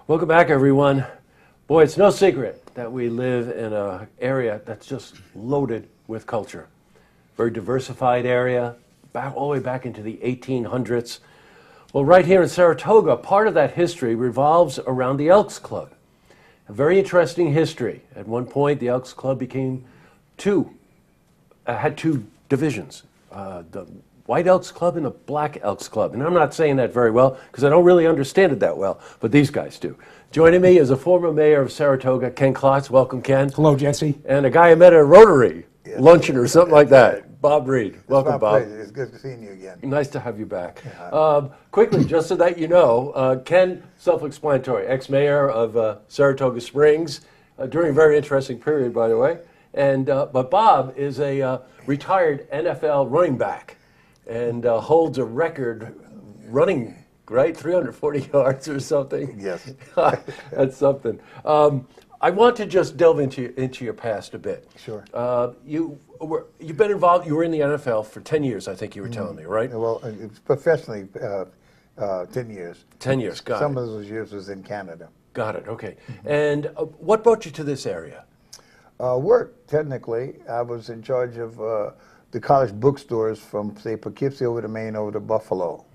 Welcome back, everyone. Boy, it's no secret that we live in an area that's just loaded with culture. Very diversified area, all the way back into the 1800s. Well, right here in Saratoga, part of that history revolves around the Elks Club. A very interesting history. At one point, the Elks Club had two divisions, the White Elks Club and the Black Elks Club. And I'm not saying that very well because I don't really understand it that well, but these guys do. Joining me is a former mayor of Saratoga, Ken Klotz. Welcome, Ken. Hello, Jesse. And a guy I met at a Rotary luncheon or something like that, Bob Reed. Welcome, Bob. Pleasure. It's good to see you again. Nice to have you back. Quickly, just so that you know, Ken, self-explanatory, ex-mayor of Saratoga Springs during a very interesting period, by the way. And but Bob is a retired NFL running back and holds a record running, right, 340 yards or something. Yes. That's something. I want to just delve into your past a bit. Sure. You've been involved. You were in the NFL for 10 years, I think you were telling me, right? Well, professionally, 10 years. 10 years. Got it. Some of those years was in Canada. Got it. Okay. And what brought you to this area? Work, technically. I was in charge of the college bookstores from, say, Poughkeepsie over to Maine over to Buffalo.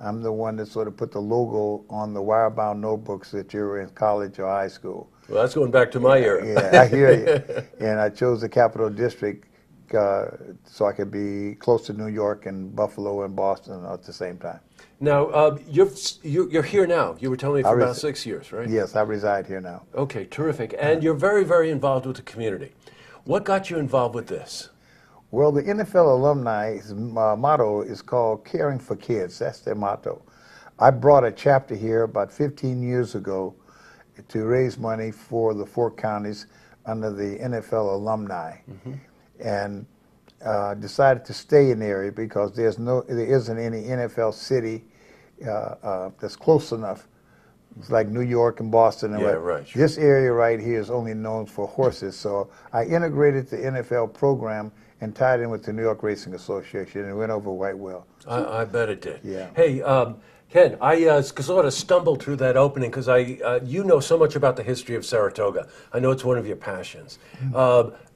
I'm the one that sort of put the logo on the wire-bound notebooks that you were in college or high school. Well, that's going back to my era. Yeah, I hear you. And I chose the Capital District so I could be close to New York and Buffalo and Boston at the same time. Now, you're here now. You were telling me for about 6 years, right? Yes, I reside here now. Okay, terrific. And you're very, very involved with the community. What got you involved with this? Well, the NFL alumni's motto is called Caring for Kids. That's their motto. I brought a chapter here about 15 years ago to raise money for the 4 counties under the NFL alumni, and decided to stay in the area because there isn't any NFL city that's close enough. It's like New York and Boston. And right. This area right here is only known for horses, so I integrated the NFL program and tied in with the New York Racing Association, and it went over quite well. I bet it did. Yeah. Hey, Ken, I sort of stumbled through that opening because you know so much about the history of Saratoga. I know it's one of your passions.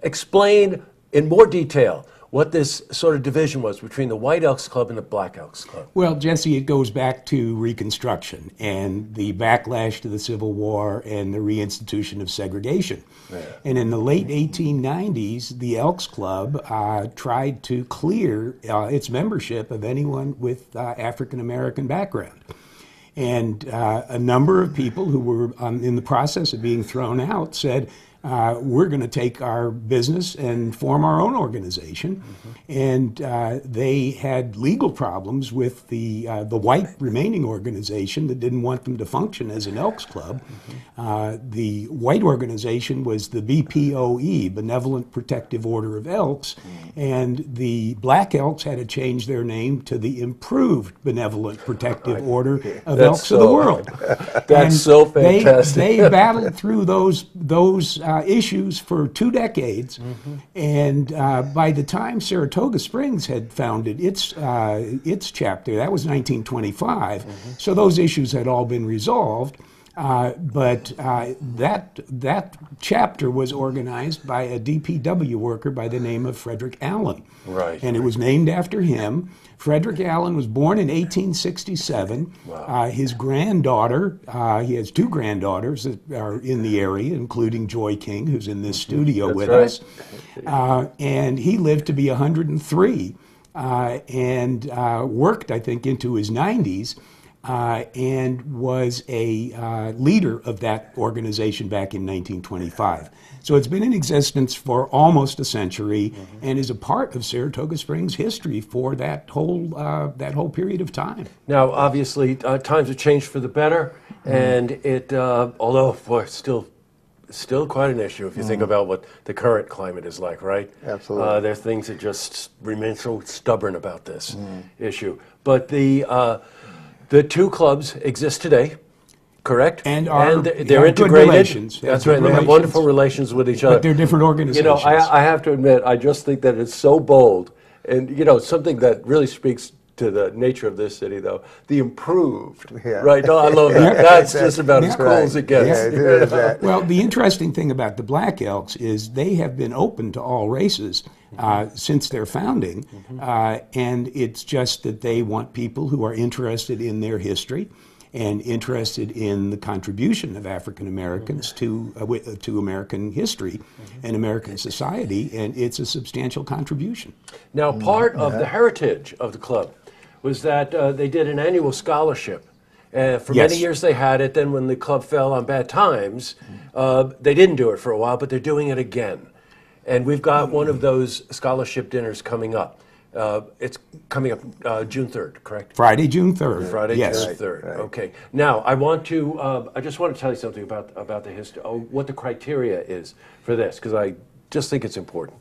Explain in more detail what this sort of division was between the White Elks Club and the Black Elks Club. Well, Jesse, it goes back to Reconstruction and the backlash to the Civil War and the reinstitution of segregation. Yeah. And in the late 1890s, the Elks Club tried to clear its membership of anyone with African-American background. And a number of people who were in the process of being thrown out said, we're going to take our business and form our own organization. And they had legal problems with the white remaining organization that didn't want them to function as an Elks Club. The white organization was the BPOE, Benevolent Protective Order of Elks, and the Black Elks had to change their name to the Improved Benevolent Protective Order of Elks of the World. That's so fantastic. They battled through those issues for 2 decades, and by the time Saratoga Springs had founded its chapter, that was 1925, so those issues had all been resolved. But that chapter was organized by a DPW worker by the name of Frederick Allen. Right. And it was named after him. Frederick Allen was born in 1867. Wow. His granddaughter, he has 2 granddaughters that are in the area, including Joy King, who's in this studio with us. And he lived to be 103 and worked, I think, into his 90s. And was a leader of that organization back in 1925. So it's been in existence for almost a century and is a part of Saratoga Springs history for that whole period of time. Now, obviously, times have changed for the better, and it, although boy, still quite an issue if you think about what the current climate is like, right? Absolutely. There's things that just remain so stubborn about this issue. But the 2 clubs exist today, correct? And they're integrated. Good relations. That's right. They have wonderful relations with each other. But they're different organizations. You know, I have to admit, I just think that it's so bold, and you know, something that really speaks to the nature of this city, though. The improved, Yeah. right? Oh, I love that. That's just about as cool as it gets. Yeah, it is that. Well, the interesting thing about the Black Elks is they have been open to all races since their founding, and it's just that they want people who are interested in their history and interested in the contribution of African Americans to American history and American society, and it's a substantial contribution. Now, part of the heritage of the club was that they did an annual scholarship. For Yes. many years they had it. Then when the club fell on bad times, they didn't do it for a while, but they're doing it again. And we've got one of those scholarship dinners coming up. It's coming up June 3rd, correct? Friday, June 3rd. Friday, yes. June 3rd. Okay. Now, I just want to tell you something about the history, what the criteria is for this, because I just think it's important.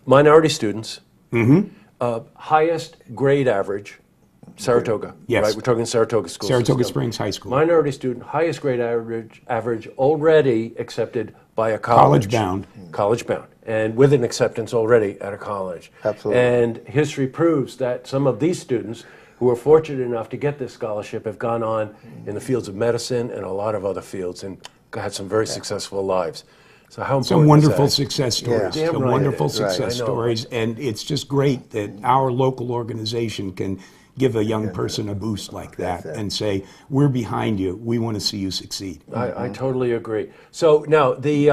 Minority students, highest grade average, Saratoga. Yes. Right? We're talking Saratoga School Saratoga System. Springs High School. Minority student, highest grade average already accepted by a college. College-bound. College-bound, and with an acceptance already at a college. Absolutely. And history proves that some of these students who are fortunate enough to get this scholarship have gone on in the fields of medicine and a lot of other fields and had some very successful lives. So how important Some is wonderful that? success stories. Damn Some right it wonderful is. success Right, I know. stories, and it's just great that our local organization can give a young person a boost like that and say, "We're behind you. We want to see you succeed." I totally agree. So now the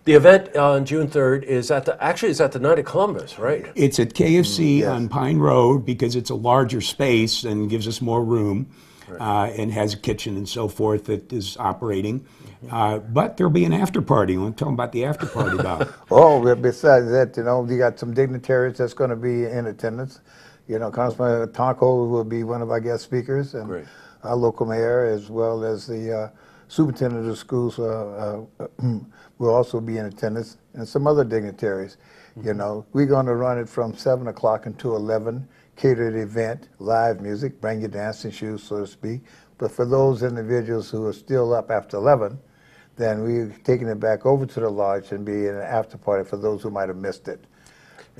event on June 3rd is at the Night of Columbus, right? It's at KFC Yes. on Pine Road because it's a larger space and gives us more room, and has a kitchen and so forth that is operating. But there'll be an after party. I want to tell them about the after party, Bob. Oh, well, besides that, you got some dignitaries that's going to be in attendance. Councilman Tonko will be one of our guest speakers, and Great. our local mayor, as well as the superintendent of the schools, will also be in attendance, and some other dignitaries. We're going to run it from 7 o'clock until 11, catered event, live music, bring your dancing shoes, so to speak. But for those individuals who are still up after 11, then we're taking it back over to the lodge and be in an after party for those who might have missed it.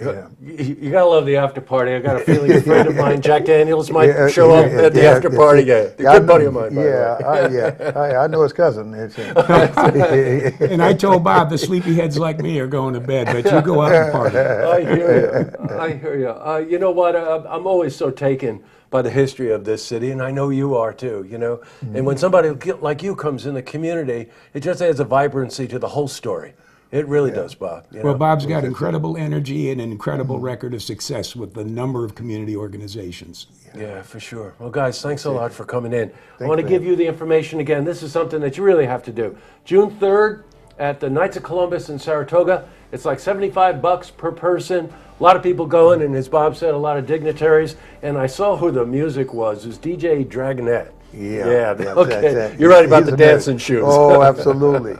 You gotta love the after party. I got a feeling a friend of mine, Jack Daniels, might show up at the after party. Yeah, a good buddy of mine. By the way. I know his cousin. And I told Bob the sleepyheads like me are going to bed, but you go out and party. I hear you. I hear you. You know what? I'm always so taken by the history of this city, and I know you are too. And when somebody like you comes in the community, it just adds a vibrancy to the whole story. It really does, Bob. Well, Bob's got incredible energy and an incredible record of success with a number of community organizations. Yeah, for sure. Well, guys, thanks a lot for coming in. I want to give you the information again. This is something that you really have to do. June 3rd at the Knights of Columbus in Saratoga. It's like $75 per person. A lot of people going, and as Bob said, a lot of dignitaries. And I saw who the music was. It was DJ Dragonette. Yeah. Okay. You're right about the dancing shoes. Oh, absolutely.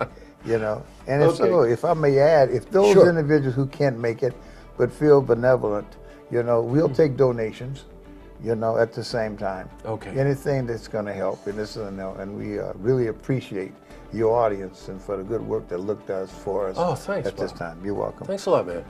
And if I may add, if those Sure. individuals who can't make it but feel benevolent, we'll take donations, at the same time. Okay. Anything that's going to help, and we really appreciate your audience and for the good work that Look does for us. Oh, thanks, at this Bob. time. You're welcome. Thanks a lot, man.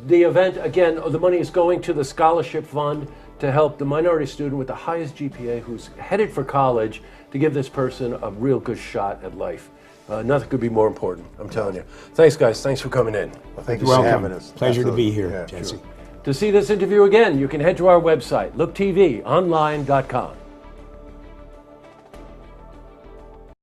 The event, again, the money is going to the scholarship fund to help the minority student with the highest GPA who's headed for college to give this person a real good shot at life. Nothing could be more important, I'm telling you. Thanks, guys. Thanks for coming in. Well, thank you You're for welcome. having us. Pleasure to be Absolutely. here, Yeah, Jesse. sure. To see this interview again, you can head to our website, looktvonline.com.